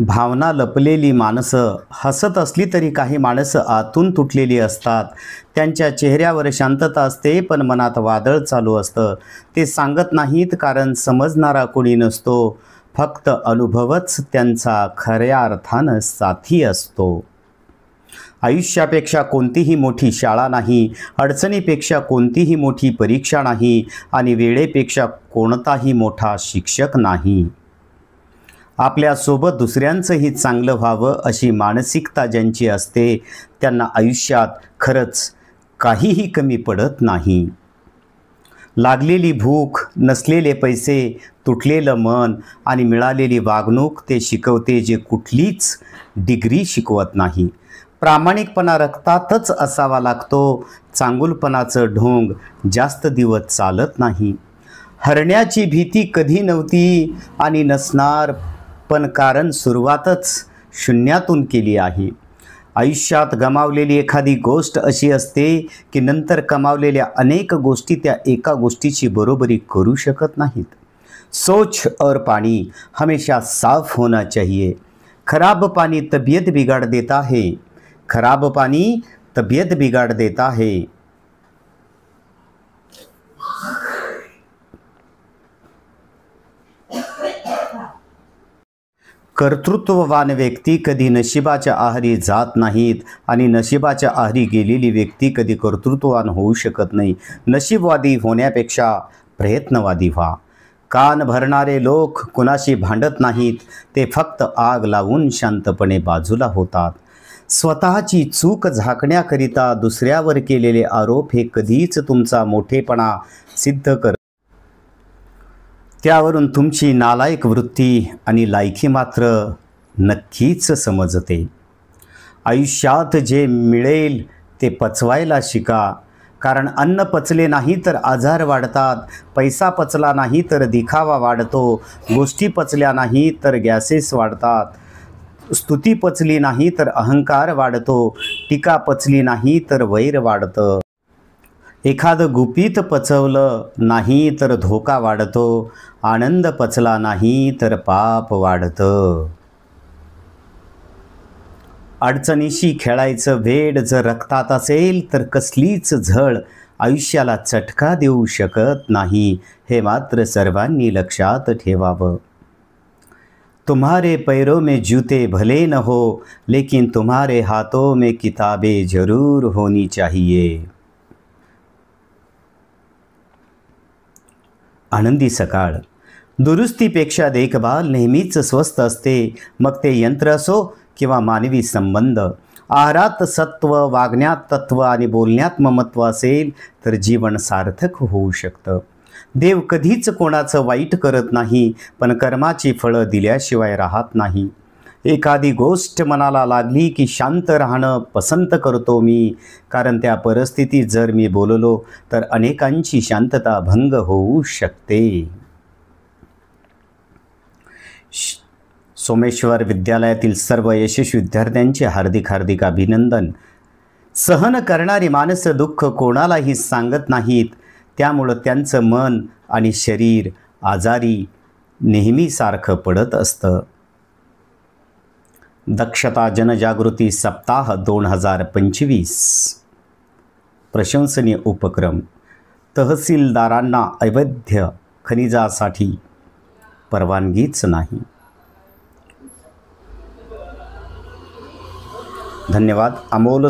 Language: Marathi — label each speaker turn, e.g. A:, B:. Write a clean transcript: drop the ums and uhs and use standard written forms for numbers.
A: भावना लपलेली माणसं हसत असली तरी काही माणसं आतून तुटलेली असतात. त्यांच्या चेहऱ्यावर शांतता असते पण मनात वादळ चालू असतं. ते सांगत नाहीत कारण समजणारा कोणी नसतो. फक्त अनुभवच त्यांचा खऱ्या अर्थानं साथी असतो. आयुष्यापेक्षा कोणतीही मोठी शाळा नाही, अडचणीपेक्षा कोणतीही मोठी परीक्षा नाही आणि वेळेपेक्षा कोणताही मोठा शिक्षक नाही. आपल्यासोबत दुसऱ्यांचंही चांगलं व्हावं अशी मानसिकता ज्यांची असते त्यांना आयुष्यात खरंच काहीही कमी पडत नाही. लागलेली भूक, नसलेले पैसे, तुटलेलं मन आणि मिळालेली वागणूक ते शिकवते जे कुठलीच डिग्री शिकवत नाही. प्रामाणिकपणा रक्तातच असावा लागतो. चांगुलपणाचं ढोंग जास्त दिवस चालत नाही. हरण्याची भीती कधी नव्हती आणि नसणार, पण कारण सुरुवातच शून्यातून केली आहे. आयुष्यात गमावलेली एखादी गोष्ट अशी असते की नंतर कमावलेल्या अनेक गोष्टी त्या एका गोष्टीची बरोबरी करू शकत नाहीत. सोच और पानी हमेशा साफ होना चाहिए. खराब पानी तबीयत बिगाड़ देता है. खराब पानी तबीयत बिगाड़ देता है. कर्तृत्ववान व्यक्ती कधी नशिबाच्या आहारी जात नाहीत आणि नशिबाच्या आहारी गेलेली व्यक्ती कधी कर्तृत्ववान होऊ शकत नाही. नशीबवादी होण्यापेक्षा प्रयत्नवादी व्हा. कान भरणारे लोक कुणाशी भांडत नाहीत, ते फक्त आग लावून शांतपणे बाजूला होतात. स्वतःची चूक झाकण्याकरिता दुसऱ्यावर केलेले आरोप हे कधीच तुमचा मोठेपणा सिद्ध करत. त्यावरून तुमची नालायक वृत्ती आणि लायकी मात्र नक्कीच समजते. आयुष्यात जे मिळेल ते पचवायला शिका, कारण अन्न पचले नाही तर आजार वाढतात. पैसा पचला नाही तर दिखावा वाढतो. गोष्टी पचल्या नाही तर गॅसेस वाढतात. स्तुती पचली नाही तर अहंकार वाढतो. टीका पचली नाही तर वैर वाढतं. एखादं गुपित पचवलं नाही तर धोका वाढतो. आनंद पचला नाही तर पाप वाढतं. अडचणीशी खेळायचं वेड जर रक्तात असेल तर कसलीच झळ आयुष्याला चटका देऊ शकत नाही, हे मात्र सर्वांनी लक्षात ठेवावं. तुम्हारे पैरों में जूते भले न हो, लेकिन तुम्हारे हाथों में किताबें जरूर होनी चाहिए. आनंदी सकाळ. दुरुस्तीपेक्षा देखभाल नेहमीच स्वस्त असते, मग ते यंत्र असो किंवा मानवी संबंध. आहारात सत्व, वागण्यात तत्व आणि बोलण्यात ममत्व असेल तर जीवन सार्थक होऊ शकतं. देव कधीच कोणाचं वाईट करत नाही, पण कर्माची फळं दिल्याशिवाय राहत नाही. एखादी गोष्ट मनाला लागली की शांत राहणं पसंत करतो मी, कारण त्या परिस्थितीत जर मी बोललो तर अनेकांची शांतता भंग होऊ शकते. सोमेश्वर विद्यालयातील सर्व यशस्वी विद्यार्थ्यांचे हार्दिक हार्दिक अभिनंदन. सहन करणारी माणसं दुःख कोणालाही सांगत नाहीत, त्यामुळं त्यांचं मन आणि शरीर आजारी नेहमीसारखं पडत असतं. दक्षता जनजागृती सप्ताह 2025 प्रशंसनीय उपक्रम. तहसीलदारांना अवैध खनिजासाठी परवानगीच नाही. धन्यवाद. अमोल